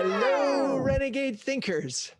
Hello, renegade thinkers.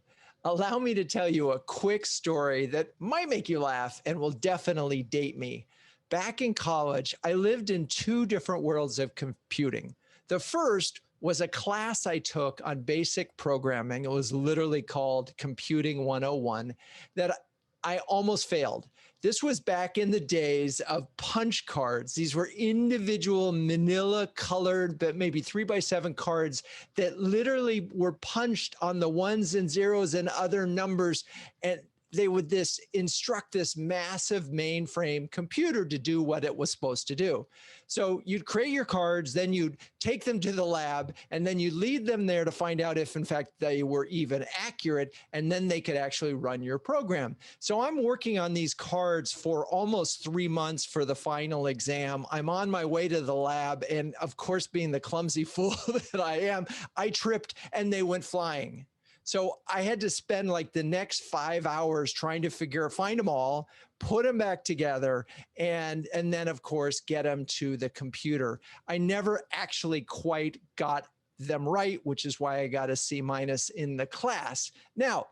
Allow me to tell you a quick story that might make you laugh and will definitely date me. Back in college, I lived in two different worlds of computing. The first was a class I took on basic programming. It was literally called Computing 101 that I almost failed. This was back in the days of punch cards. These were individual manila colored, but maybe 3x7 cards that literally were punched on the ones and zeros and other numbers. And they would instruct this massive mainframe computer to do what it was supposed to do. So you'd create your cards, then you'd take them to the lab, and then you lead them there to find out if in fact they were even accurate, and then they could actually run your program. So I'm working on these cards for almost 3 months for the final exam. I'm on my way to the lab, and of course, being the clumsy fool that I am, I tripped and they went flying. So I had to spend like the next 5 hours trying to find them all, put them back together, and then of course get them to the computer. I never actually quite got them right, which is why I got a C- in the class. Now,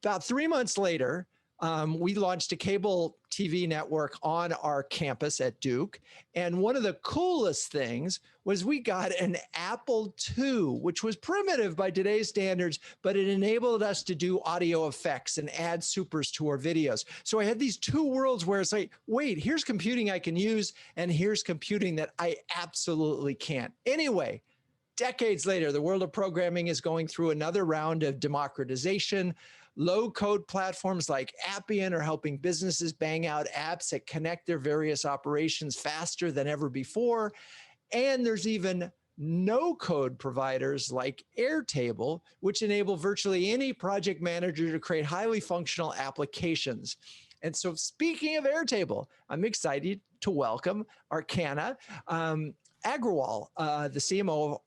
about 3 months later, we launched a cable TV network on our campus at Duke. And one of the coolest things was we got an Apple II, which was primitive by today's standards, but it enabled us to do audio effects and add supers to our videos. So I had these two worlds where it's like, wait, here's computing I can use, and here's computing that I absolutely can't. Anyway, decades later, the world of programming is going through another round of democratization. Low-code platforms like Appian are helping businesses bang out apps that connect their various operations faster than ever before. And there's even no-code providers like Airtable, which enable virtually any project manager to create highly functional applications. And so speaking of Airtable, I'm excited to welcome Archana Agrawal, the CMO of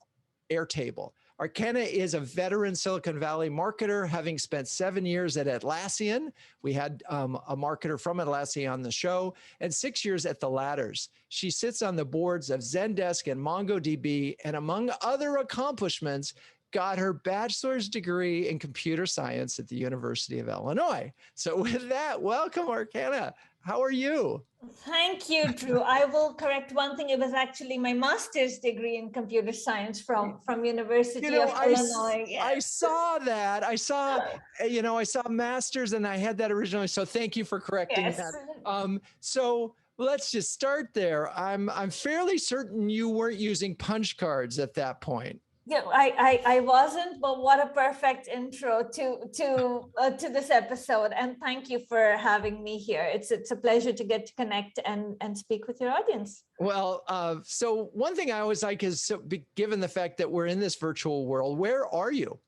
Airtable. Archana is a veteran Silicon Valley marketer, having spent 7 years at Atlassian. We had a marketer from Atlassian on the show, and 6 years at the Ladders. She sits on the boards of Zendesk and MongoDB, and among other accomplishments, got her bachelor's degree in computer science at the University of Illinois. So with that, welcome, Archana. How are you? Thank you, Drew. I will correct one thing. It was actually my master's degree in computer science from University of Illinois. Yes. I saw that. I saw master's, and I had that originally. So thank you for correcting that. So let's just start there. I'm fairly certain you weren't using punch cards at that point. Yeah, I wasn't, but what a perfect intro to this episode. And thank you for having me here. It's a pleasure to get to connect and speak with your audience. Well, so one thing I always like is, given the fact that we're in this virtual world, where are you?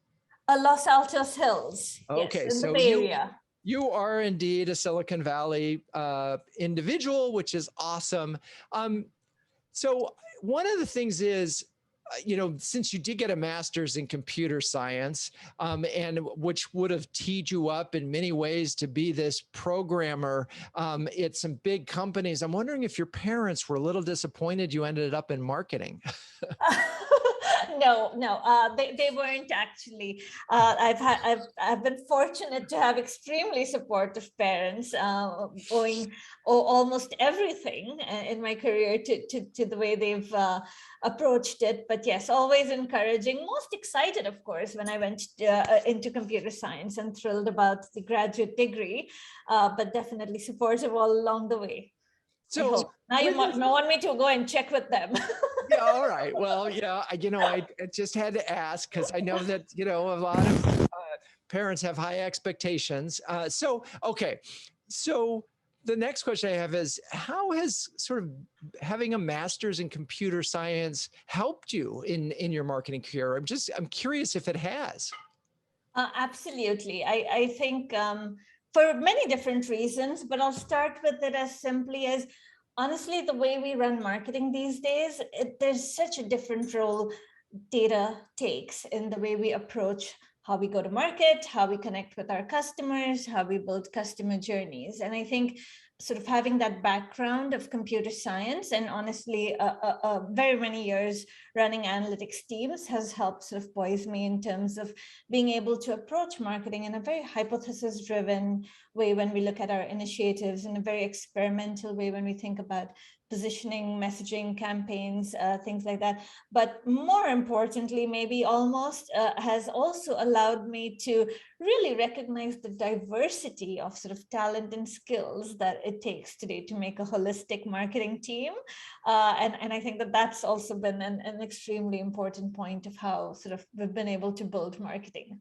Los Altos Hills. Okay, yes, in so the Bay Area. You are indeed a Silicon Valley individual, which is awesome. So one of the things is, since you did get a master's in computer science, and which would have teed you up in many ways to be this programmer at some big companies, I'm wondering if your parents were a little disappointed you ended up in marketing. No, they weren't actually. I've been fortunate to have extremely supportive parents, owing almost everything in my career to the way they've approached it. But yes, always encouraging. Most excited, of course, when I went into computer science, and thrilled about the graduate degree, but definitely supportive all along the way. So now you want me to go and check with them. Yeah, all right. Well, I just had to ask, because I know that, a lot of parents have high expectations. So the next question I have is, how has sort of having a master's in computer science helped you in your marketing career? I'm curious if it has. Absolutely. I think for many different reasons, but I'll start with it as simply as, honestly, the way we run marketing these days, there's such a different role data takes in the way we approach how we go to market, how we connect with our customers, how we build customer journeys. And I think sort of having that background of computer science and honestly very many years running analytics teams has helped sort of poise me in terms of being able to approach marketing in a very hypothesis driven way when we look at our initiatives, in a very experimental way when we think about positioning, messaging, campaigns, things like that. But more importantly, maybe almost has also allowed me to really recognize the diversity of sort of talent and skills that it takes today to make a holistic marketing team. And I think that that's also been an extremely important point of how sort of we've been able to build marketing.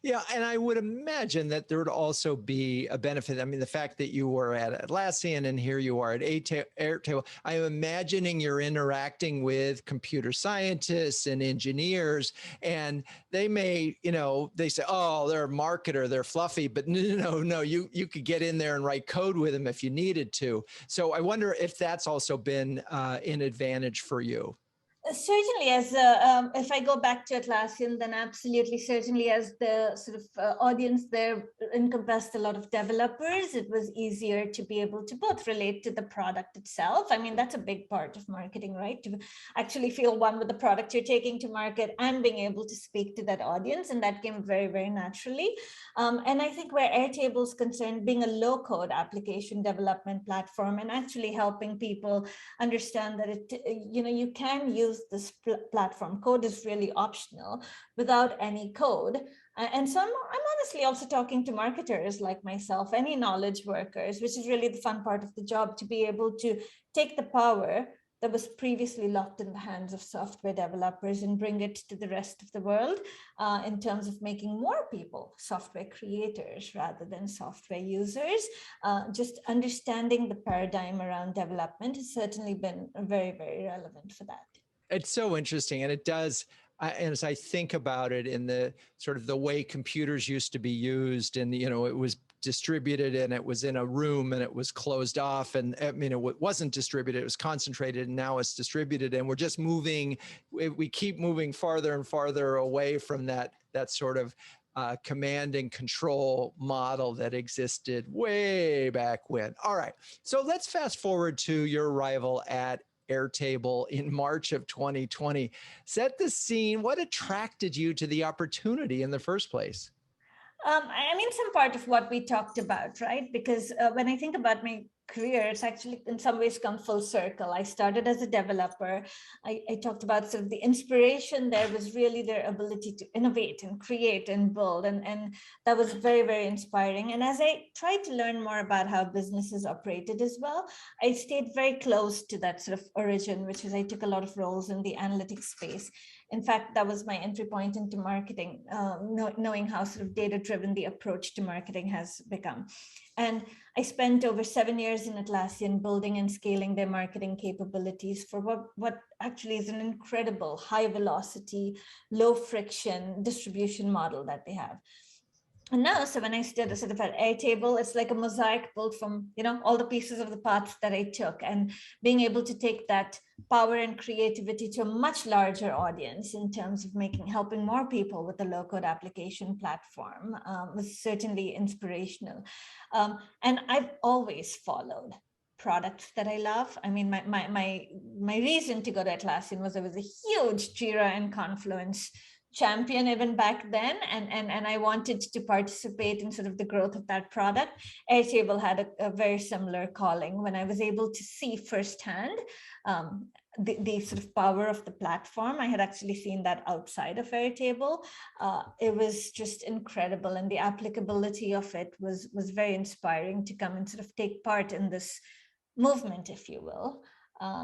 Yeah, and I would imagine that there would also be a benefit. I mean, the fact that you were at Atlassian and here you are at Airtable, I'm imagining you're interacting with computer scientists and engineers, and they may, they say, oh, they're a marketer, they're fluffy, but no, you could get in there and write code with them if you needed to. So I wonder if that's also been an advantage for you. Certainly, as if I go back to Atlassian, then absolutely, certainly, as the sort of audience there encompassed a lot of developers, it was easier to be able to both relate to the product itself. I mean, that's a big part of marketing, right? To actually feel one with the product you're taking to market and being able to speak to that audience. And that came very, very naturally. And I think where Airtable is concerned, being a low-code application development platform and actually helping people understand that you can use this platform. Code is really optional without any code. And so I'm honestly also talking to marketers like myself, any knowledge workers, which is really the fun part of the job, to be able to take the power that was previously locked in the hands of software developers and bring it to the rest of the world in terms of making more people software creators rather than software users. Just understanding the paradigm around development has certainly been very, very relevant for that. It's so interesting, and it does. And as I think about it in the sort of the way computers used to be used, and it was distributed and it was in a room and it was closed off, and I mean, it wasn't distributed, it was concentrated, and now it's distributed, and we're just moving, we keep moving farther and farther away from that sort of command and control model that existed way back when. All right, so let's fast forward to your arrival at Airtable in March of 2020. Set the scene. What attracted you to the opportunity in the first place? I mean, some part of what we talked about, right? Because when I think about my career, it's actually in some ways come full circle. I started as a developer. I talked about sort of the inspiration there was really their ability to innovate and create and build. And that was very, very inspiring. And as I tried to learn more about how businesses operated as well, I stayed very close to that sort of origin, which is I took a lot of roles in the analytics space. In fact, that was my entry point into marketing, knowing how sort of data-driven the approach to marketing has become. And I spent over 7 years in Atlassian building and scaling their marketing capabilities for what actually is an incredible high velocity, low friction distribution model that they have. And now, so when I stood sort of at Airtable, it's like a mosaic built from, all the pieces of the paths that I took, and being able to take that power and creativity to a much larger audience in terms of helping more people with the low-code application platform was certainly inspirational. And I've always followed products that I love. I mean, my reason to go to Atlassian was I was a huge Jira and Confluence champion even back then, and I wanted to participate in sort of the growth of that product. Airtable had a very similar calling when I was able to see firsthand the sort of power of the platform. I had actually seen that outside of Airtable. It was just incredible, and the applicability of it was very inspiring to come and sort of take part in this movement, if you will.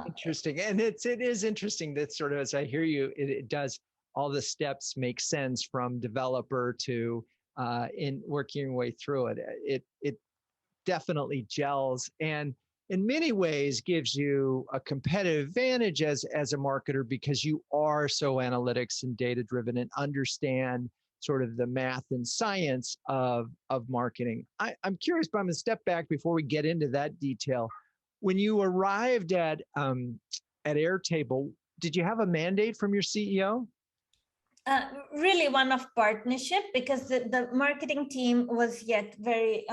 Interesting, and it is interesting that sort of, as I hear you, it does, all the steps make sense from developer to in working your way through it. It definitely gels, and in many ways gives you a competitive advantage as a marketer, because you are so analytics and data driven and understand sort of the math and science of marketing. I'm curious, but I'm going to step back before we get into that detail. When you arrived at Airtable, did you have a mandate from your CEO? Really one of partnership, because the marketing team was yet very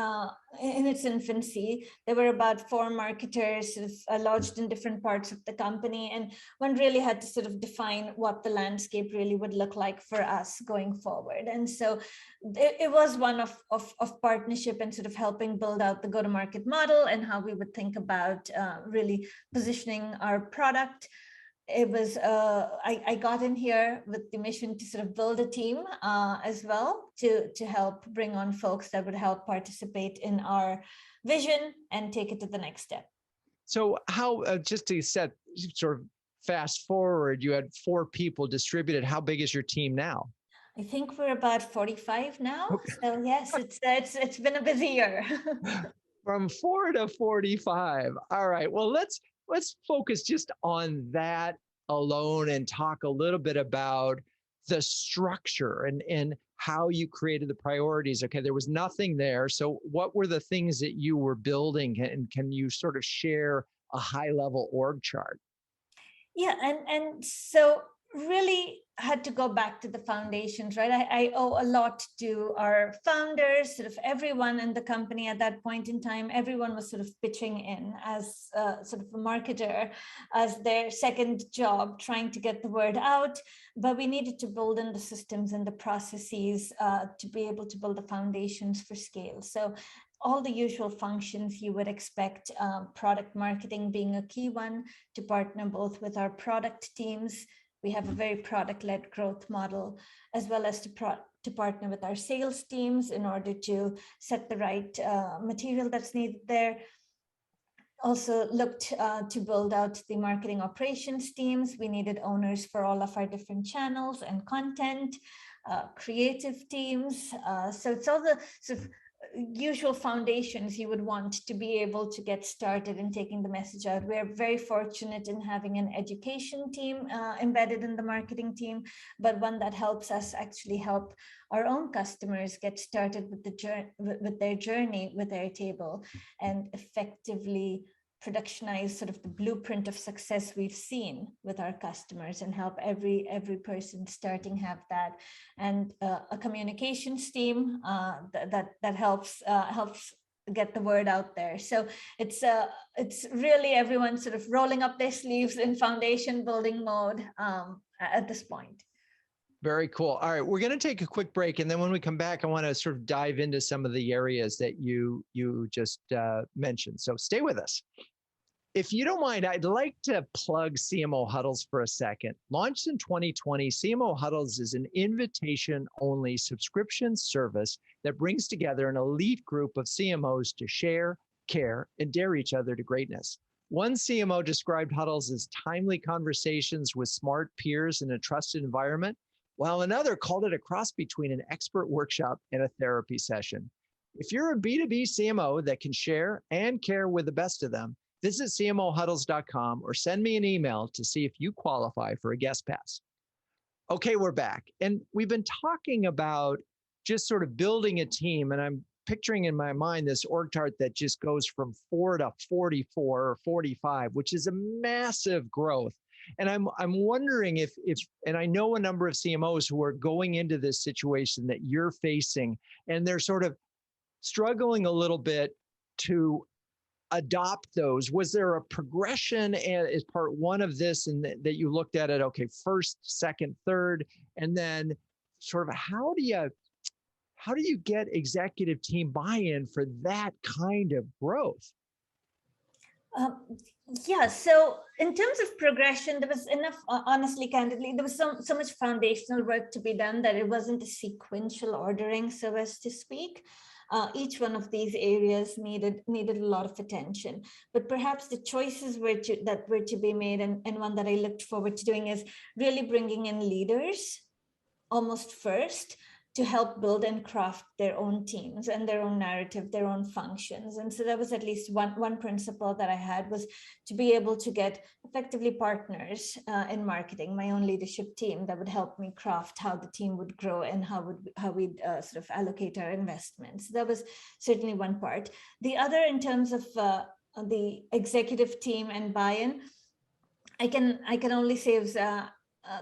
in its infancy. There were about 4 marketers sort of, lodged in different parts of the company, and one really had to sort of define what the landscape really would look like for us going forward. And so it was one of partnership and sort of helping build out the go-to-market model and how we would think about really positioning our product. It was I got in here with the mission to sort of build a team as well to help bring on folks that would help participate in our vision and take it to the next step. So how, just to set sort of fast forward, you had 4 people distributed. How big is your team now? I think we're about 45 now. Okay. So yes, it's been a busy year. From 4 to 45. All right. Well, let's focus just on that alone and talk a little bit about the structure and how you created the priorities. Okay, there was nothing there. So what were the things that you were building, and can you sort of share a high level org chart? Yeah, and so really had to go back to the foundations, right? I owe a lot to our founders, sort of everyone in the company at that point in time. Everyone was sort of pitching in as sort of a marketer, as their second job, trying to get the word out. But we needed to build in the systems and the processes to be able to build the foundations for scale. So all the usual functions you would expect, product marketing being a key one, to partner both with our product teams. We have a very product-led growth model, as well as to partner with our sales teams in order to set the right material that's needed there. Also looked to build out the marketing operations teams. We needed owners for all of our different channels and content, creative teams. So it's all the sort of usual foundations you would want to be able to get started in taking the message out. We're very fortunate in having an education team embedded in the marketing team, but one that helps us actually help our own customers get started with their journey with Airtable and effectively productionize sort of the blueprint of success we've seen with our customers and help every person starting have that. And a communications team that helps get the word out there. So it's really everyone sort of rolling up their sleeves in foundation building mode at this point. Very cool. All right, we're going to take a quick break, and then when we come back, I want to sort of dive into some of the areas that you just mentioned. So stay with us. If you don't mind, I'd like to plug CMO Huddles for a second. Launched in 2020, CMO Huddles is an invitation-only subscription service that brings together an elite group of CMOs to share, care, and dare each other to greatness. One CMO described Huddles as timely conversations with smart peers in a trusted environment, while another called it a cross between an expert workshop and a therapy session. If you're a B2B CMO that can share and care with the best of them, visit cmohuddles.com or send me an email to see if you qualify for a guest pass. Okay, we're back. And we've been talking about just sort of building a team, and I'm picturing in my mind this org chart that just goes from 4 to 44 or 45, which is a massive growth. And I'm wondering if, and I know a number of CMOs who are going into this situation that you're facing, and they're sort of struggling a little bit to adopt those. Was there a progression as part one of this, and that you looked at it, okay, first, second, third, and then sort of how do you get executive team buy-in for that kind of growth? Yeah, so in terms of progression, there was enough, honestly, candidly, there was so much foundational work to be done that it wasn't a sequential ordering, so as to speak. Each one of these areas needed a lot of attention, but perhaps the choices that were to be made, and one that I looked forward to doing, is really bringing in leaders almost first to help build and craft their own teams and their own narrative, their own functions. And so that was at least one principle that I had, was to be able to get effectively partners in marketing, my own leadership team that would help me craft how the team would grow and how we'd sort of allocate our investments. That was certainly one part. The other, in terms of the executive team and buy-in, I can only say it was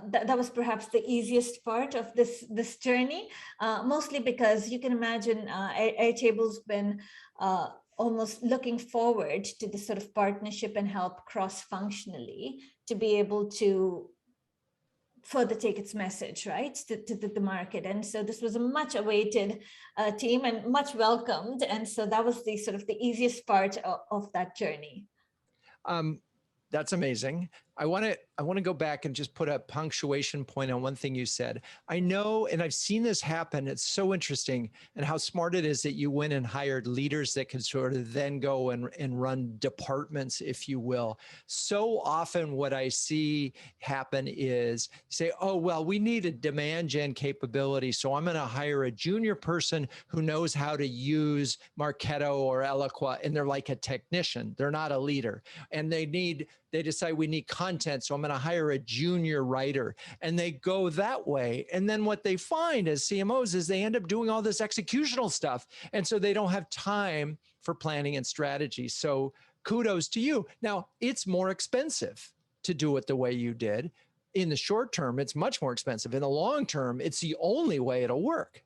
that was perhaps the easiest part of this journey, mostly because you can imagine Airtable's been almost looking forward to this sort of partnership and help cross-functionally to be able to further take its message, right, to the market. And so this was a much awaited team and much welcomed. And so that was the sort of the easiest part of that journey. That's amazing. I want to go back and just put a punctuation point on one thing you said. I know, and I've seen this happen. It's so interesting, and how smart it is that you went and hired leaders that could sort of then go and run departments, if you will. So often what I see happen is say, oh, well, we need a demand gen capability, so I'm going to hire a junior person who knows how to use Marketo or Eloqua, and they're like a technician. They're not a leader. And they decide we need content, so I'm going to hire a junior writer, and they go that way. And then what they find as CMOs is they end up doing all this executional stuff, and so they don't have time for planning and strategy. So kudos to you. Now, it's more expensive to do it the way you did. In the short term, it's much more expensive. In the long term, it's the only way it'll work.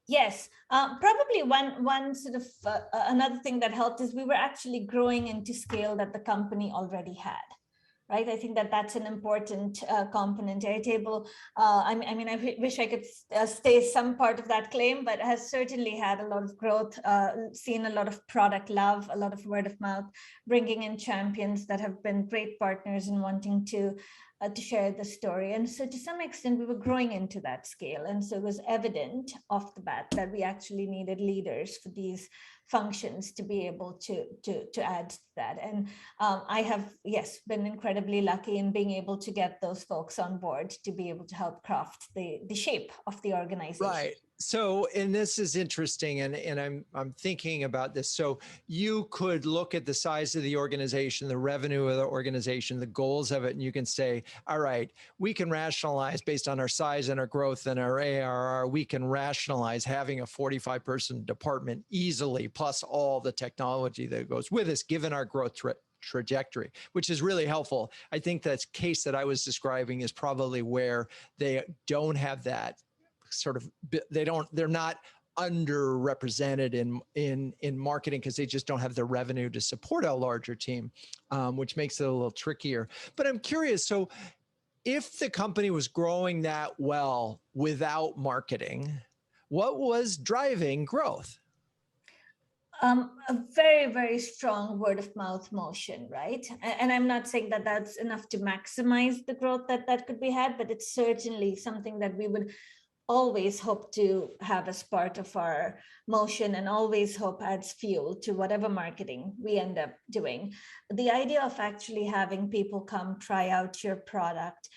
Yes, probably one sort of another thing that helped is we were actually growing into scale that the company already had, right? I think that that's an important component. Airtable, I mean, I wish I could stay some part of that claim, but has certainly had a lot of growth, seen a lot of product love, a lot of word of mouth, bringing in champions that have been great partners and wanting to share the story. And so to some extent, we were growing into that scale. And so it was evident off the bat that we actually needed leaders for these functions to be able to add to that. And I have, yes, been incredibly lucky in being able to get those folks on board to be able to help craft the shape of the organization. Right. So, and this is interesting, and I'm thinking about this. So you could look at the size of the organization, the revenue of the organization, the goals of it, and you can say, all right, we can rationalize based on our size and our growth and our ARR, we can rationalize having a 45-person department easily, plus all the technology that goes with us, given our growth trajectory, which is really helpful. I think that case that I was describing is probably where they don't have that sort of, they're not underrepresented in marketing because they just don't have the revenue to support a larger team, which makes it a little trickier. But I'm curious, so if the company was growing that well without marketing, what was driving growth? A very, very strong word of mouth motion, right? And I'm not saying that that's enough to maximize the growth that could be had, but it's certainly something that we would always hope to have as part of our motion, and always hope adds fuel to whatever marketing we end up doing. The idea of actually having people come try out your product,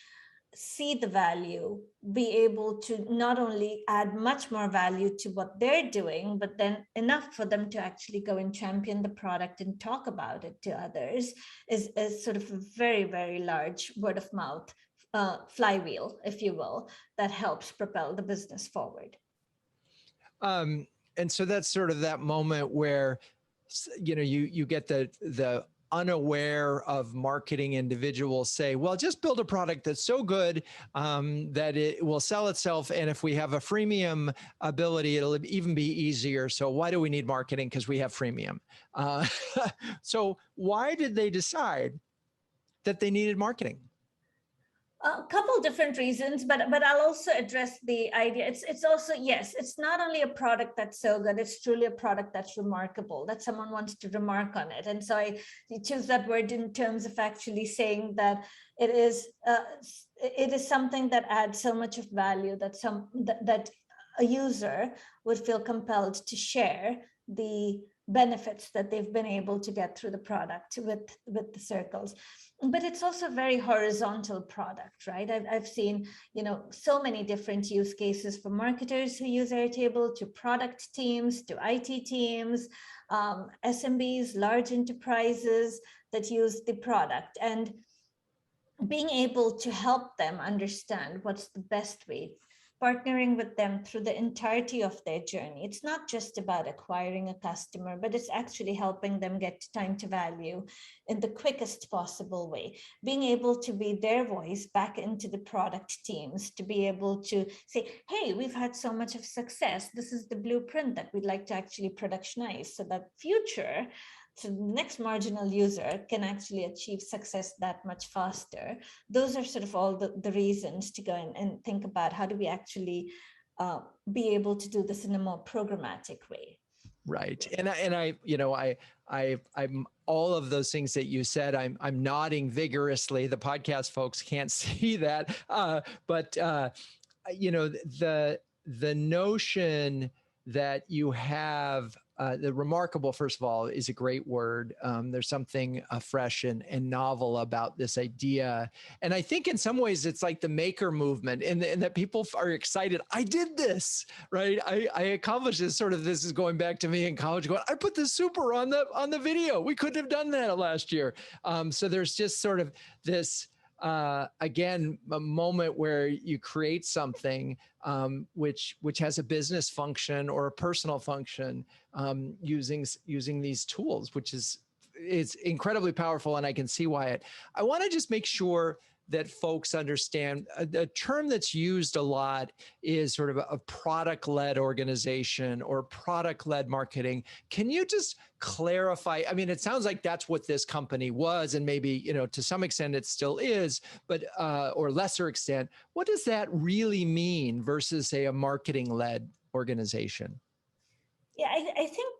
see the value, be able to not only add much more value to what they're doing, but then enough for them to actually go and champion the product and talk about it to others is sort of a very, very large word of mouth flywheel, if you will, that helps propel the business forward. And so that's sort of that moment where, you know, you get the unaware of marketing individuals say, well, just build a product that's so good that it will sell itself. And if we have a freemium ability, it'll even be easier. So why do we need marketing? Because we have freemium. So why did they decide that they needed marketing? A couple different reasons, but I'll also address the idea. It's also, yes, it's not only a product that's so good, it's truly a product that's remarkable, that someone wants to remark on it. And so I choose that word in terms of actually saying that it is something that adds so much of value that a user would feel compelled to share the benefits that they've been able to get through the product with the circles. But it's also a very horizontal product, right? I've seen, you know, so many different use cases for marketers who use Airtable, to product teams, to IT teams, SMBs, large enterprises that use the product, and being able to help them understand what's the best way partnering with them through the entirety of their journey. It's not just about acquiring a customer, but it's actually helping them get time to value in the quickest possible way. Being able to be their voice back into the product teams, to be able to say, hey, we've had so much of success. This is the blueprint that we'd like to actually productionize so that future, so the next marginal user can actually achieve success that much faster. Those are sort of all the reasons to go and think about how do we actually be able to do this in a more programmatic way. Right. And I'm all of those things that you said, I'm nodding vigorously. The podcast folks can't see that. But the notion that you have, the remarkable, first of all, is a great word. There's something fresh and novel about this idea. And I think in some ways it's like the maker movement, and that people are excited. I did this, right? I accomplished this. Sort of, this is going back to me in college going, I put the super on the video. We couldn't have done that last year. So there's just sort of this, again, a moment where you create something which has a business function or a personal function using these tools, which it's incredibly powerful, and I can see why I want to just make sure that folks understand a term that's used a lot is sort of a product-led organization or product-led marketing. Can you just clarify? I mean, it sounds like that's what this company was, and maybe, to some extent it still is, but or lesser extent. What does that really mean versus, say, a marketing-led organization? Yeah, I think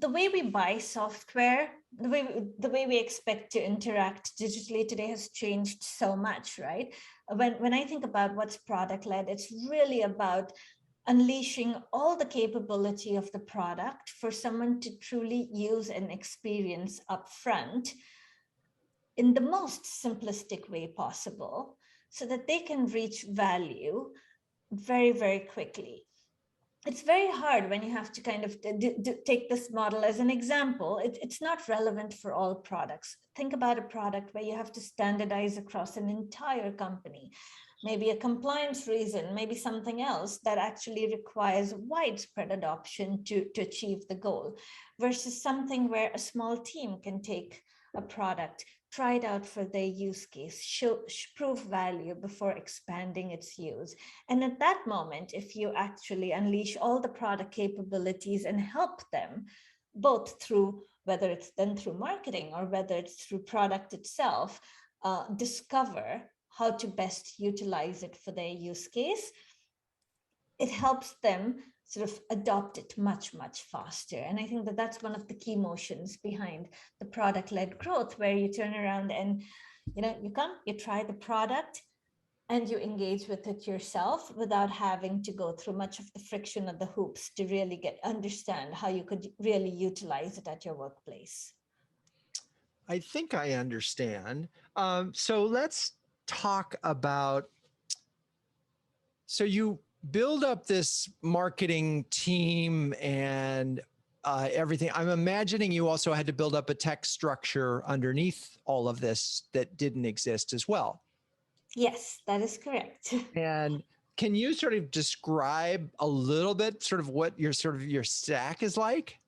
the way we buy software, the way we expect to interact digitally today has changed so much, right? When I think about what's product led, it's really about unleashing all the capability of the product for someone to truly use and experience upfront in the most simplistic way possible, so that they can reach value very, very quickly. It's very hard when you have to kind of take this model as an example. It's not relevant for all products. Think about a product where you have to standardize across an entire company, maybe a compliance reason, maybe something else that actually requires widespread adoption to achieve the goal, versus something where a small team can take a product, try it out for their use case, prove value before expanding its use. And at that moment, if you actually unleash all the product capabilities and help them, both through, whether it's then through marketing or whether it's through product itself, discover how to best utilize it for their use case, it helps them sort of adopt it much, much faster. And I think that that's one of the key motions behind the product-led growth, where you turn around and, you try the product and you engage with it yourself without having to go through much of the friction of the hoops to really understand how you could really utilize it at your workplace. I think I understand. So let's talk about, so you build up this marketing team and everything. I'm imagining you also had to build up a tech structure underneath all of this that didn't exist as well. Yes, that is correct. And can you sort of describe a little bit sort of what your stack is like?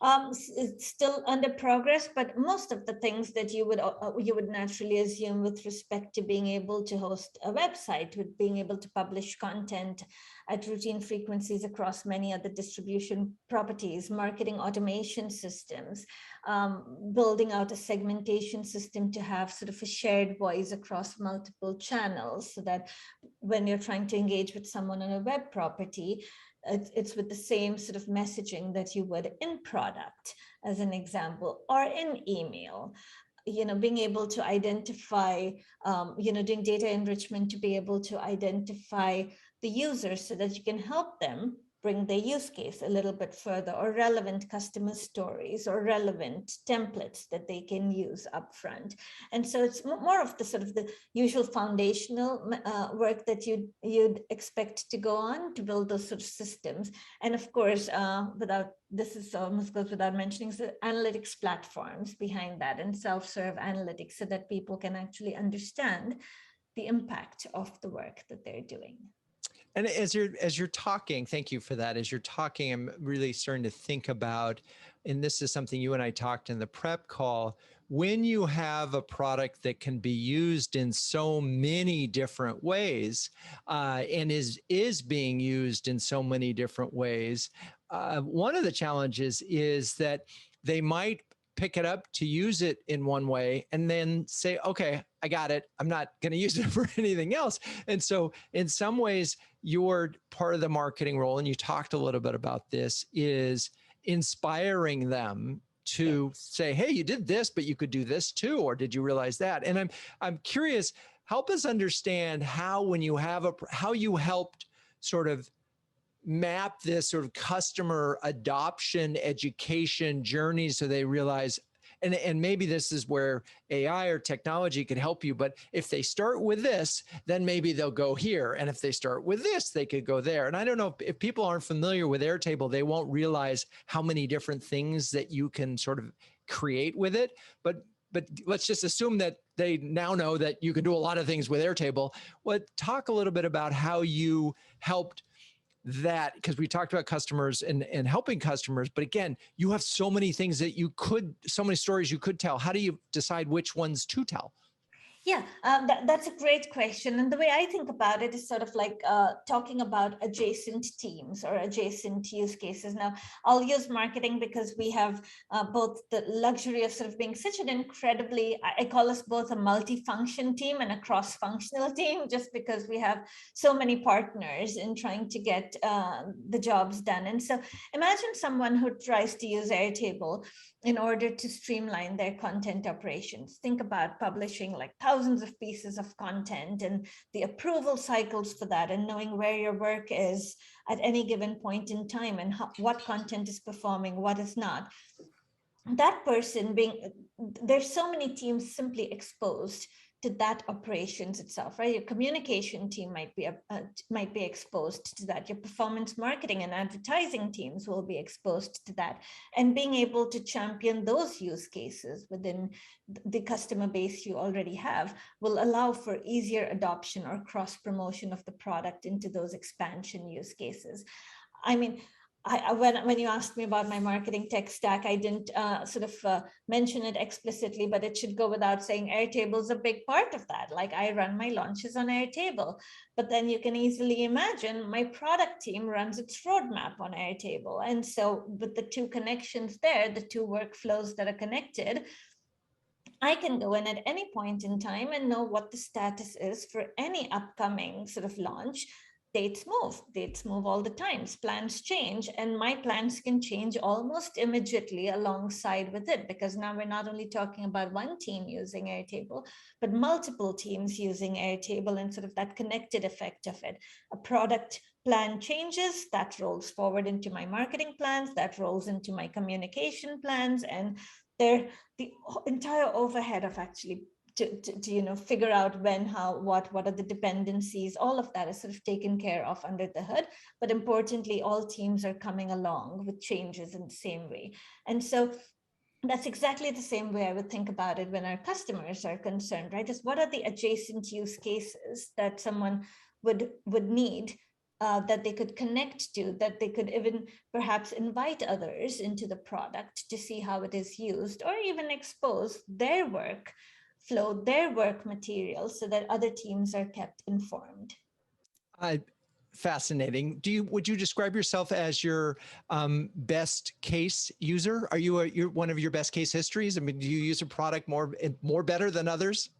It's still under progress, but most of the things that you would naturally assume with respect to being able to host a website, with being able to publish content at routine frequencies across many other distribution properties, marketing automation systems, building out a segmentation system to have sort of a shared voice across multiple channels, so that when you're trying to engage with someone on a web property, it's with the same sort of messaging that you would in product, as an example, or in email. Being able to identify, doing data enrichment to be able to identify the users so that you can help them bring their use case a little bit further, or relevant customer stories or relevant templates that they can use upfront. And so it's more of the sort of the usual foundational work that you'd expect to go on to build those sort of systems. And of course, this is almost goes without mentioning, the analytics platforms behind that, and self-serve analytics, so that people can actually understand the impact of the work that they're doing. And as you're talking, thank you for that. As you're talking, I'm really starting to think about, and this is something you and I talked in the prep call, when you have a product that can be used in so many different ways, and is being used in so many different ways, one of the challenges is that they might pick it up to use it in one way and then say, okay, I got it. I'm not going to use it for anything else. And so in some ways, your part of the marketing role, and you talked a little bit about this, is inspiring them to say, hey, you did this, but you could do this too, or did you realize that? And I'm curious, help us understand how, when you have how you helped sort of map this sort of customer adoption education journey so they realize, and maybe this is where AI or technology could help you, but if they start with this, then maybe they'll go here. And if they start with this, they could go there. And I don't know if people aren't familiar with Airtable, they won't realize how many different things that you can sort of create with it. But let's just assume that they now know that you can do a lot of things with Airtable. Talk a little bit about how you helped that, because we talked about customers and helping customers, but again, you have so many things that so many stories you could tell. How do you decide which ones to tell? Yeah, that's a great question. And the way I think about it is sort of like talking about adjacent teams or adjacent use cases. Now, I'll use marketing because we have both the luxury of sort of being such an incredibly, I call us both a multifunction team and a cross-functional team, just because we have so many partners in trying to get the jobs done. And so imagine someone who tries to use Airtable in order to streamline their content operations. Think about publishing like thousands of pieces of content and the approval cycles for that, and knowing where your work is at any given point in time and what content is performing, what is not. That person there's so many teams simply exposed to that operations itself, right? Your communication team might be exposed to that. Your performance marketing and advertising teams will be exposed to that. And being able to champion those use cases within the customer base you already have will allow for easier adoption or cross promotion of the product into those expansion use cases. I mean, when you asked me about my marketing tech stack, I didn't mention it explicitly, but it should go without saying Airtable is a big part of that. Like, I run my launches on Airtable, but then you can easily imagine my product team runs its roadmap on Airtable. And so with the two connections there, the two workflows that are connected, I can go in at any point in time and know what the status is for any upcoming sort of launch. Dates move all the time, plans change, and my plans can change almost immediately alongside with it, because now we're not only talking about one team using Airtable, but multiple teams using Airtable, and sort of that connected effect of it. A product plan changes, that rolls forward into my marketing plans, that rolls into my communication plans, and the entire overhead of actually to figure out when, how, what are the dependencies, all of that is sort of taken care of under the hood. But importantly, all teams are coming along with changes in the same way. And so that's exactly the same way I would think about it when our customers are concerned, right? Is what are the adjacent use cases that someone would need that they could connect to, that they could even perhaps invite others into the product to see how it is used, or even expose their work flow, their work material, so that other teams are kept informed. Fascinating. Would you describe yourself as your best case user? Are you're one of your best case histories? I mean, do you use a product more better than others?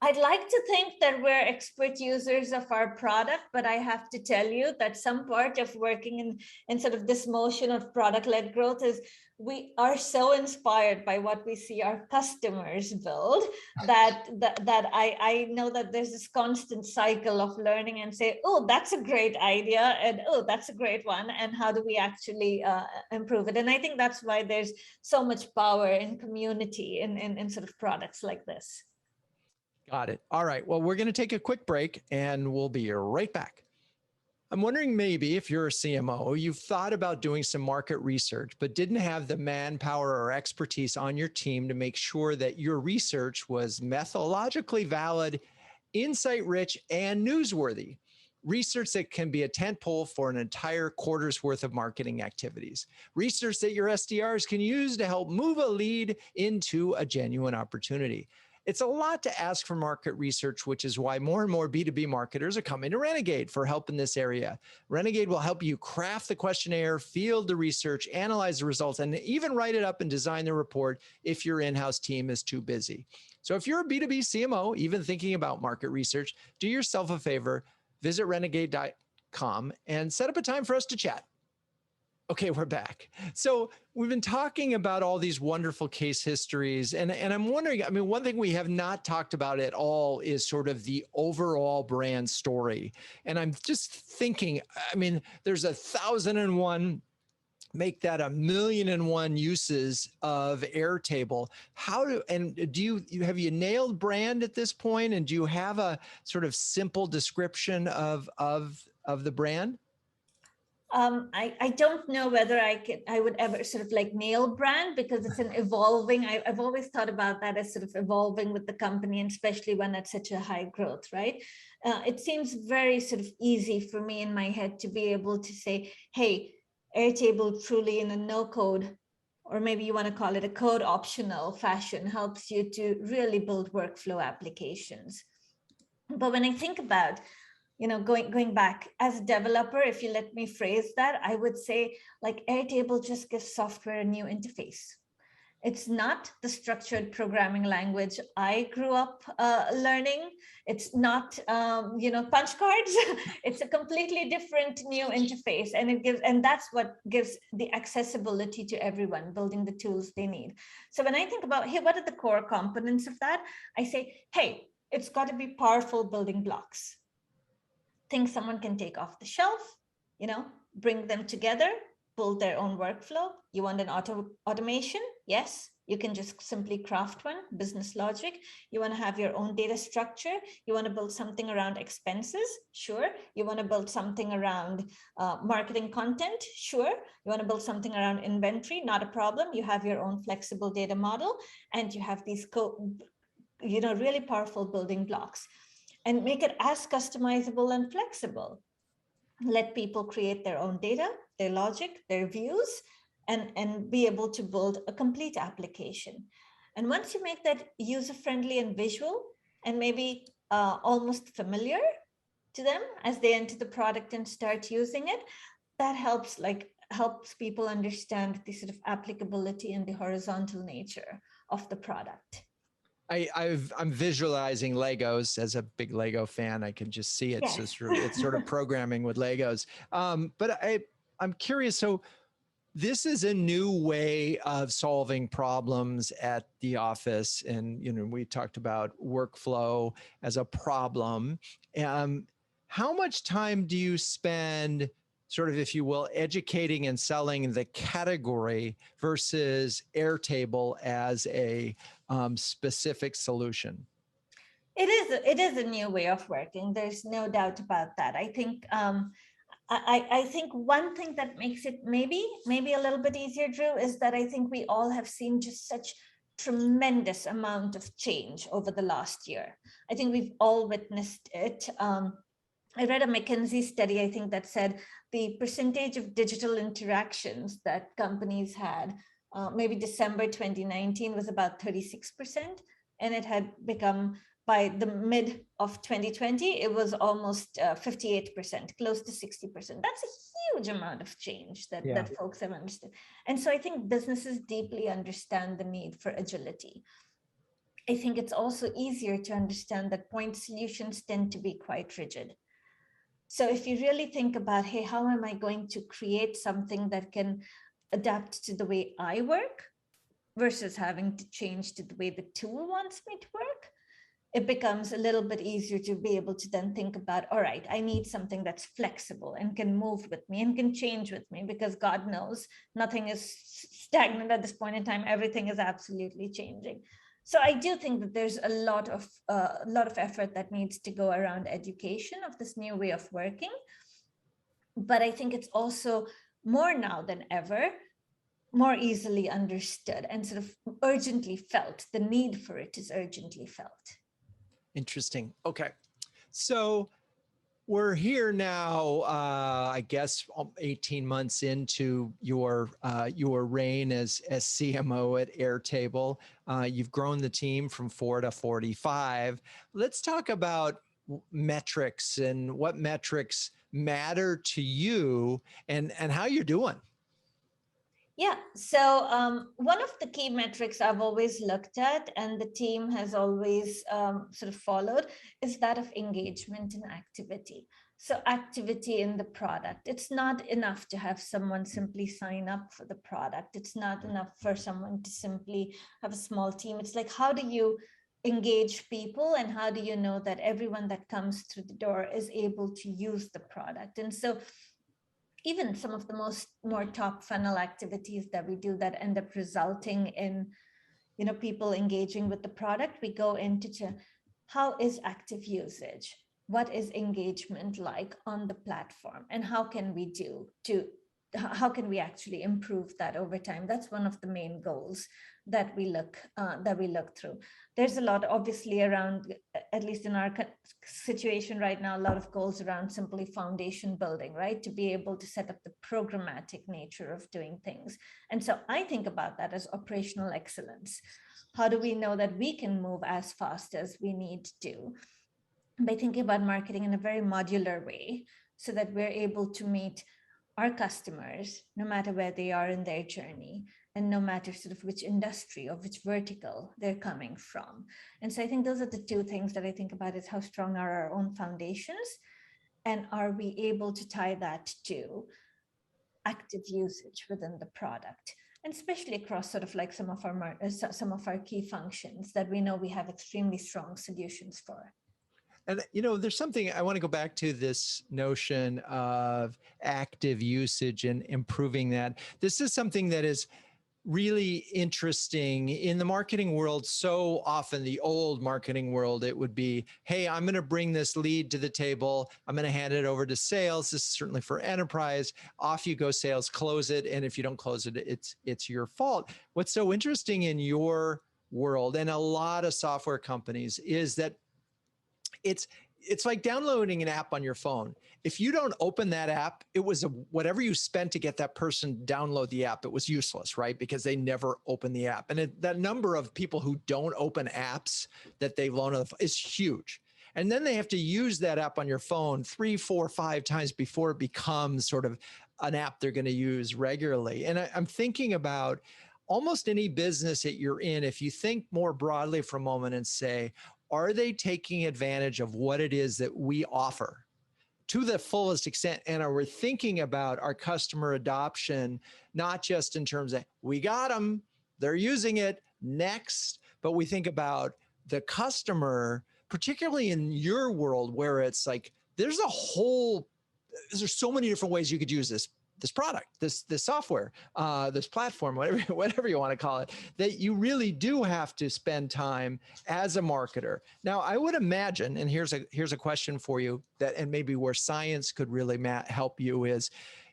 I'd like to think that we're expert users of our product, but I have to tell you that some part of working in sort of this motion of product-led growth is we are so inspired by what we see our customers build that I know that there's this constant cycle of learning and say, oh, that's a great idea, and oh, that's a great one, and how do we actually improve it? And I think that's why there's so much power in community in sort of products like this. Got it. All right. Well, we're going to take a quick break and we'll be right back. I'm wondering, maybe if you're a CMO, you've thought about doing some market research, but didn't have the manpower or expertise on your team to make sure that your research was methodologically valid, insight rich, and newsworthy. research that can be a tentpole for an entire quarter's worth of marketing activities, research that your SDRs can use to help move a lead into a genuine opportunity. It's a lot to ask for market research, which is why more and more B2B marketers are coming to Renegade for help in this area. Renegade will help you craft the questionnaire, field the research, analyze the results, and even write it up and design the report if your in-house team is too busy. So if you're a B2B CMO, even thinking about market research, do yourself a favor, visit renegade.com and set up a time for us to chat. Okay, we're back. So we've been talking about all these wonderful case histories, and I'm wondering, I mean, one thing we have not talked about at all is sort of the overall brand story. And I'm just thinking, I mean, there's 1,001, make that 1,000,001 uses of Airtable. Have you nailed brand at this point? And do you have a sort of simple description of the brand? I don't know whether I would ever sort of like nail brand, because it's an evolving, I've always thought about that as sort of evolving with the company, and especially when it's such a high growth, right? It seems very sort of easy for me in my head to be able to say, hey, Airtable truly in a no code, or maybe you want to call it a code optional fashion, helps you to really build workflow applications. But when I think about, going back as a developer, if you let me phrase that, I would say like Airtable just gives software a new interface. It's not the structured programming language I grew up learning. It's not, punch cards. It's a completely different new interface, and that's what gives the accessibility to everyone, building the tools they need. So when I think about, hey, what are the core components of that? I say, hey, it's got to be powerful building blocks. Things someone can take off the shelf, bring them together, build their own workflow. You want an automation? Yes, you can just simply craft one, business logic. You want to have your own data structure. You want to build something around expenses? Sure. You want to build something around marketing content? Sure. You want to build something around inventory? Not a problem. You have your own flexible data model, and you have these really powerful building blocks. And make it as customizable and flexible. Let people create their own data, their logic, their views, and be able to build a complete application. And once you make that user-friendly and visual, and maybe almost familiar to them as they enter the product and start using it, that helps people understand the sort of applicability and the horizontal nature of the product. I'm visualizing Legos. As a big Lego fan, I can just see it. Yes. So it's sort of programming with Legos. But I'm curious. So this is a new way of solving problems at the office. And, we talked about workflow as a problem. How much time do you spend sort of, if you will, educating and selling the category versus Airtable as a specific solution? It is a new way of working. There's no doubt about that. I think I think one thing that makes it maybe a little bit easier, Drew, is that I think we all have seen just such tremendous amount of change over the last year. I think we've all witnessed it. I read a McKinsey study, I think, that said the percentage of digital interactions that companies had, maybe December 2019, was about 36%. And it had become, by the mid of 2020, it was almost 58%, close to 60%. That's a huge amount of change that folks have understood. And so I think businesses deeply understand the need for agility. I think it's also easier to understand that point solutions tend to be quite rigid. So if you really think about, hey, how am I going to create something that can adapt to the way I work versus having to change to the way the tool wants me to work, it becomes a little bit easier to be able to then think about, all right, I need something that's flexible and can move with me and can change with me, because God knows nothing is stagnant at this point in time. Everything is absolutely changing. So I do think that there's a lot of effort that needs to go around education of this new way of working. But I think it's also more now than ever, more easily understood and sort of urgently felt. The need for it is urgently felt. Interesting. Okay. So We're here now, I guess, 18 months into your reign as CMO at Airtable. You've grown the team from 4 to 45. Let's talk about metrics and what metrics matter to you and how you're doing. Yeah, so one of the key metrics I've always looked at and the team has always sort of followed is that of engagement and activity. So, activity in the product. It's not enough to have someone simply sign up for the product. It's not enough for someone to simply have a small team. It's like, how do you engage people and how do you know that everyone that comes through the door is able to use the product? And so, even some of the more top funnel activities that we do that end up resulting in people engaging with the product, we go into how is active usage, what is engagement like on the platform, and how can we actually improve that over time. That's one of the main goals that we look through. There's a lot obviously around, at least in our situation right now, a lot of goals around simply foundation building, right, to be able to set up the programmatic nature of doing things. And so I think about that as operational excellence. How do we know that we can move as fast as we need to, by thinking about marketing in a very modular way so that we're able to meet our customers no matter where they are in their journey and no matter sort of which industry or which vertical they're coming from. And so I think those are the two things that I think about, is how strong are our own foundations and are we able to tie that to active usage within the product, and especially across sort of like some of our key functions that we know we have extremely strong solutions for. And, there's something I want to go back to, this notion of active usage and improving that. This is something that is really interesting in the marketing world. So often, the old marketing world, it would be, hey, I'm going to bring this lead to the table. I'm going to hand it over to sales. This is certainly for enterprise. Off you go, sales, close it. And if you don't close it, it's your fault. What's so interesting in your world and a lot of software companies is that it's like downloading an app on your phone. If you don't open that app, it was whatever you spent to get that person to download the app, it was useless, right? Because they never open the app. And that number of people who don't open apps that they've loaned is huge. And then they have to use that app on your phone 3, 4, 5 times before it becomes sort of an app they're going to use regularly. And I'm thinking about almost any business that you're in, if you think more broadly for a moment and say, are they taking advantage of what it is that we offer to the fullest extent? And are we thinking about our customer adoption, not just in terms of we got them, they're using it, next, but we think about the customer, particularly in your world where it's like, there's so many different ways you could use this product, this software, this platform, whatever you want to call it, that you really do have to spend time as a marketer. Now, I would imagine, and here's a question for you, and maybe where science could really help you, is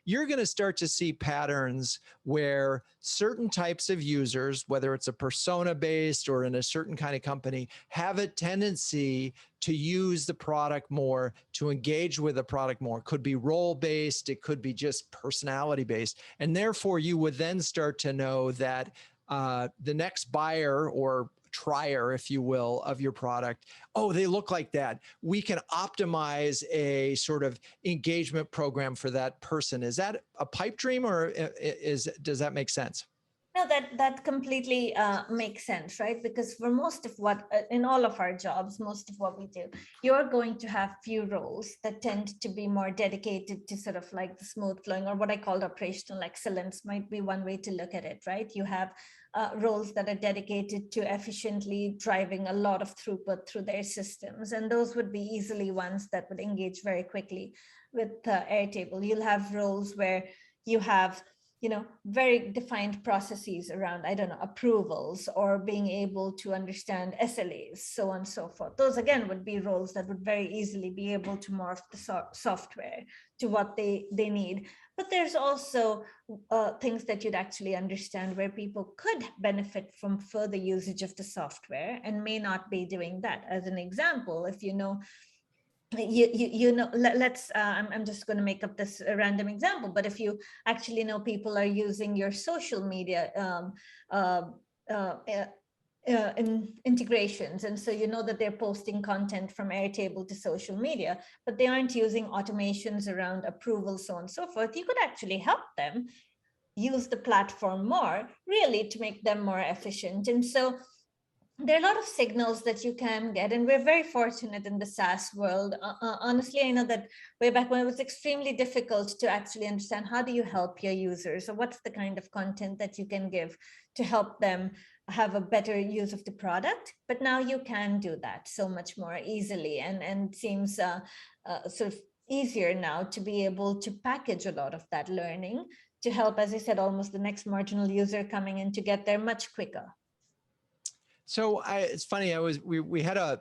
you're going to start to see patterns where certain types of users, whether it's a persona-based or in a certain kind of company, have a tendency to use the product more, to engage with the product more. It could be role-based, it could be just personality-based. And therefore, you would then start to know that the next buyer or trier, if you will, of your product, oh, they look like that. We can optimize a sort of engagement program for that person. Is that a pipe dream, or does that make sense? No, that completely makes sense, right? Because for most of what, in all of our jobs, most of what we do, you're going to have few roles that tend to be more dedicated to sort of like the smooth flowing, or what I call operational excellence might be one way to look at it, right? You have roles that are dedicated to efficiently driving a lot of throughput through their systems. And those would be easily ones that would engage very quickly with Airtable. You'll have roles where you have very defined processes around, I don't know, approvals or being able to understand SLAs, so on and so forth. Those, again, would be roles that would very easily be able to morph the software to what they need. But there's also things that you'd actually understand where people could benefit from further usage of the software and may not be doing that. As an example, if you know you know, let's I'm just going to make up this random example, but if you actually know people are using your social media uh, uh, integrations, and so you know that they're posting content from Airtable to social media, but they aren't using automations around approval, so on and so forth, you could actually help them use the platform more, really, to make them more efficient. And so there are a lot of signals that you can get, and we're very fortunate in the SaaS world. Honestly, I know that way back when it was extremely difficult to actually understand how do you help your users, or what's the kind of content that you can give to help them have a better use of the product. But now you can do that so much more easily, and seems sort of easier now to be able to package a lot of that learning to help, as I said, almost the next marginal user coming in to get there much quicker. So it's funny. We had a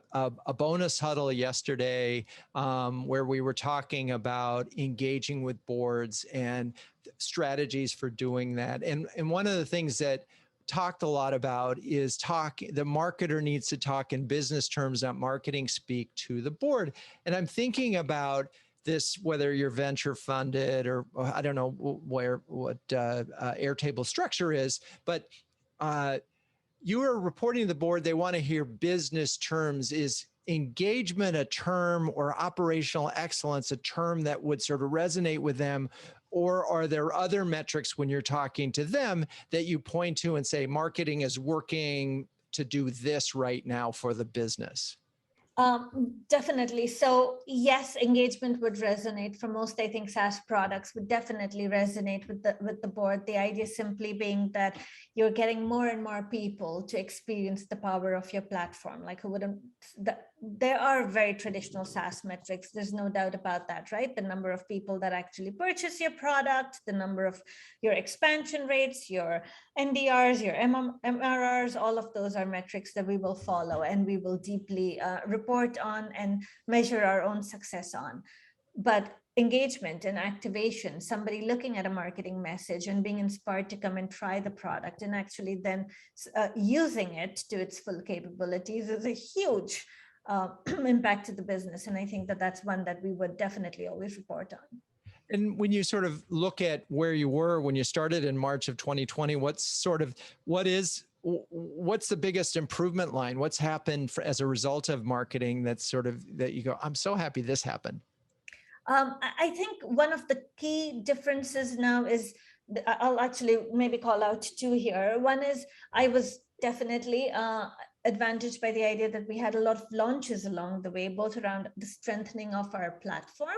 bonus huddle yesterday where we were talking about engaging with boards and strategies for doing that. And one of the things that talked a lot about is the marketer needs to talk in business terms, not marketing speak, to the board. And I'm thinking about this, whether you're venture funded or I don't know what Airtable structure is, but you are reporting to the board, they want to hear business terms. Is engagement a term, or operational excellence a term that would sort of resonate with them? Or are there other metrics when you're talking to them that you point to and say, marketing is working to do this right now for the business? Definitely. So yes, engagement would resonate for most. I think SaaS products would definitely resonate with the board. The idea simply being that you're getting more and more people to experience the power of your platform. Like, who wouldn't? There are very traditional SaaS metrics. There's no doubt about that, right? The number of people that actually purchase your product, the number of your expansion rates, your NDRs, your MRRs, all of those are metrics that we will follow and we will deeply report on and measure our own success on. But engagement and activation, somebody looking at a marketing message and being inspired to come and try the product and actually then using it to its full capabilities, is a huge impact to the business. And I think that that's one that we would definitely always report on. And when you sort of look at where you were when you started in March of 2020, what's the biggest improvement line? What's happened as a result of marketing that's sort of, that you go, I'm so happy this happened? I think one of the key differences now is, I'll actually maybe call out two here. One is, I was definitely advantaged by the idea that we had a lot of launches along the way, both around the strengthening of our platform,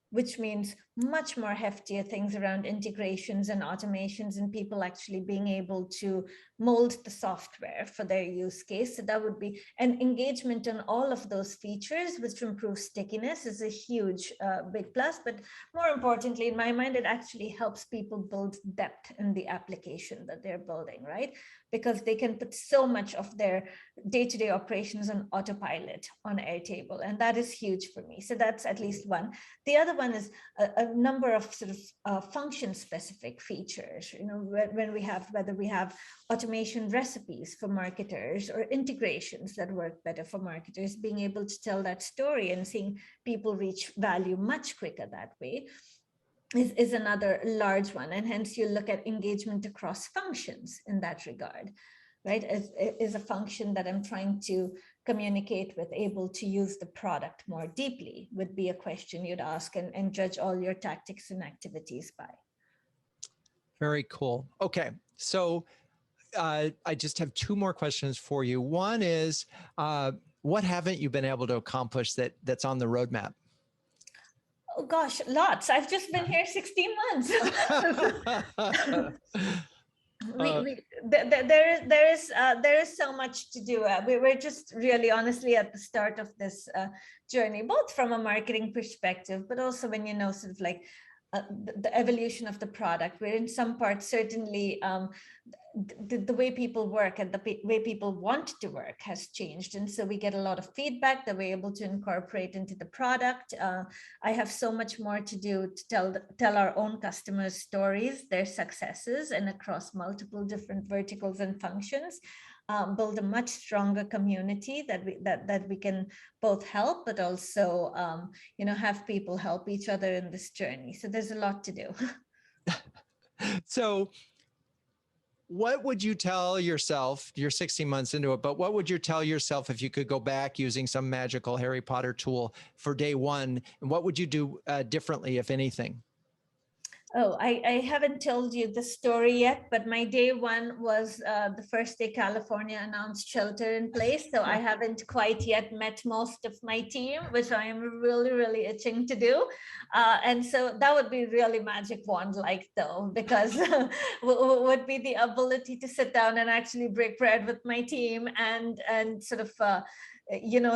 which means much more heftier things around integrations and automations and people actually being able to mold the software for their use case. So that would be an engagement on all of those features, which improves stickiness, is a huge big plus. But more importantly, in my mind, it actually helps people build depth in the application that they're building, right? Because they can put so much of their day-to-day operations on autopilot on Airtable. And that is huge for me. So that's at least one. The other one is a number of sort of function-specific features. You know, when we have, whether we have automation recipes for marketers or integrations that work better for marketers, being able to tell that story and seeing people reach value much quicker that way is another large one. And hence you look at engagement across functions in that regard, right? Is a function that I'm trying to communicate with able to use the product more deeply, would be a question you'd ask and judge all your tactics and activities by. Very cool. Okay. So I just have two more questions for you. One is, what haven't you been able to accomplish that's on the roadmap? Oh gosh, lots. I've just been here 16 months. There is so much to do. We're just really honestly at the start of this journey, both from a marketing perspective, but also when you know, sort of like the evolution of the product. We're in some parts certainly the way people work and the way people want to work has changed. And so we get a lot of feedback that we're able to incorporate into the product. I have so much more to do to tell our own customers stories, their successes, and across multiple different verticals and functions. build a much stronger community that we can both help, but also have people help each other in this journey. So there's a lot to do. So what would you tell yourself? You're 16 months into it, but what would you tell yourself if you could go back using some magical Harry Potter tool for day one? And what would you do differently, if anything? Oh, I haven't told you the story yet, but my day one was the first day California announced shelter in place. So I haven't quite yet met most of my team, which I am really, really itching to do. And so that would be really magic wand-like though, because would be the ability to sit down and actually break bread with my team and sort of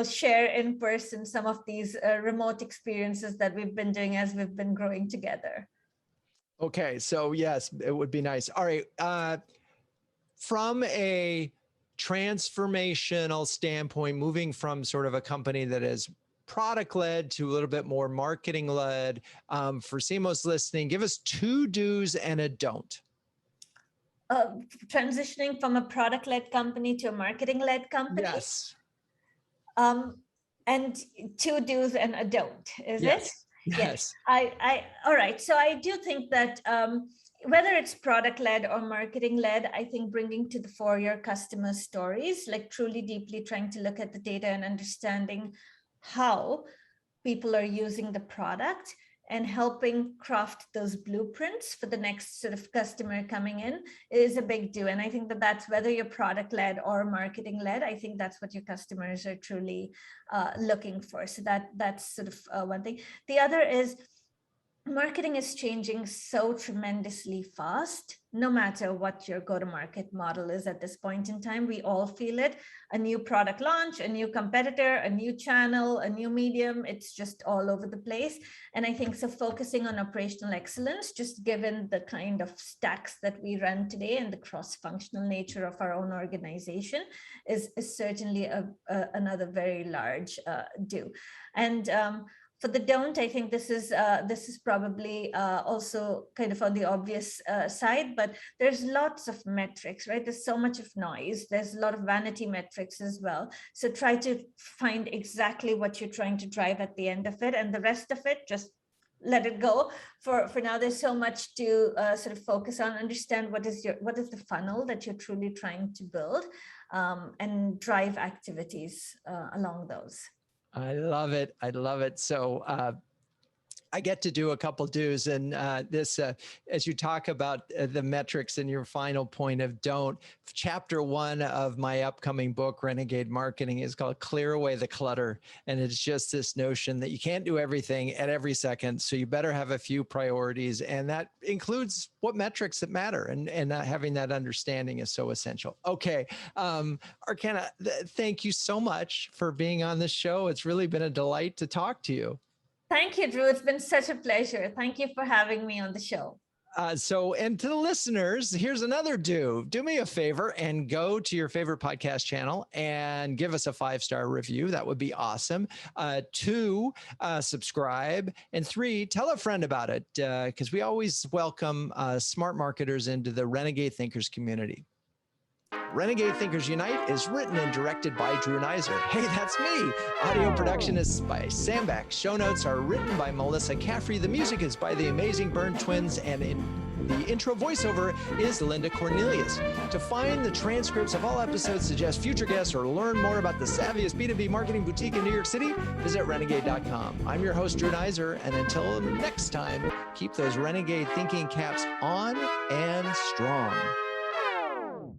share in person some of these remote experiences that we've been doing as we've been growing together. Okay, so yes, it would be nice. All right, from a transformational standpoint, moving from sort of a company that is product-led to a little bit more marketing-led, for CMOs listening, give us 2 do's and a don't. Transitioning from a product-led company to a marketing-led company? Yes. And 2 do's and a don't, is it? Yes. All right. So I do think that whether it's product-led or marketing-led, I think bringing to the fore your customer stories, like truly deeply trying to look at the data and understanding how people are using the product and helping craft those blueprints for the next sort of customer coming in is a big do. And I think that that's whether you're product-led or marketing-led, I think that's what your customers are truly looking for. So that's sort of one thing. The other is marketing is changing so tremendously fast, no matter what your go-to-market model is at this point in time. We all feel it. A new product launch, a new competitor, a new channel, a new medium, it's just all over the place. And I think so focusing on operational excellence, just given the kind of stacks that we run today and the cross-functional nature of our own organization is certainly another very large do. And for the don't, I think this is probably also kind of on the obvious side, but there's lots of metrics, right? There's so much of noise. There's a lot of vanity metrics as well. So try to find exactly what you're trying to drive at the end of it, and the rest of it, just let it go. For now, there's so much to sort of focus on. Understand what is the funnel that you're truly trying to build, and drive activities along those. I love it. I love it. So I get to do a couple do's, and this, as you talk about the metrics and your final point of don't, chapter 1 of my upcoming book, Renegade Marketing, is called Clear Away the Clutter. And it's just this notion that you can't do everything at every second. So you better have a few priorities. And that includes what metrics that matter. And having that understanding is so essential. Okay. Archana, thank you so much for being on this show. It's really been a delight to talk to you. Thank you, Drew. It's been such a pleasure. Thank you for having me on the show. And to the listeners, here's another do. Do me a favor and go to your favorite podcast channel and give us a 5-star review. That would be awesome. 2, subscribe. And 3, tell a friend about it, because we always welcome smart marketers into the Renegade Thinkers community. Renegade Thinkers Unite is written and directed by Drew Neiser. Hey, that's me. Audio production is by Sam Beck. Show notes are written by Melissa Caffrey. The music is by the amazing Burn Twins, and the intro voiceover is Linda Cornelius. To find the transcripts of all episodes, suggest future guests, or learn more about the savviest B2B marketing boutique in New York City, visit renegade.com. I'm your host, Drew Neiser, and until next time, keep those Renegade thinking caps on and strong.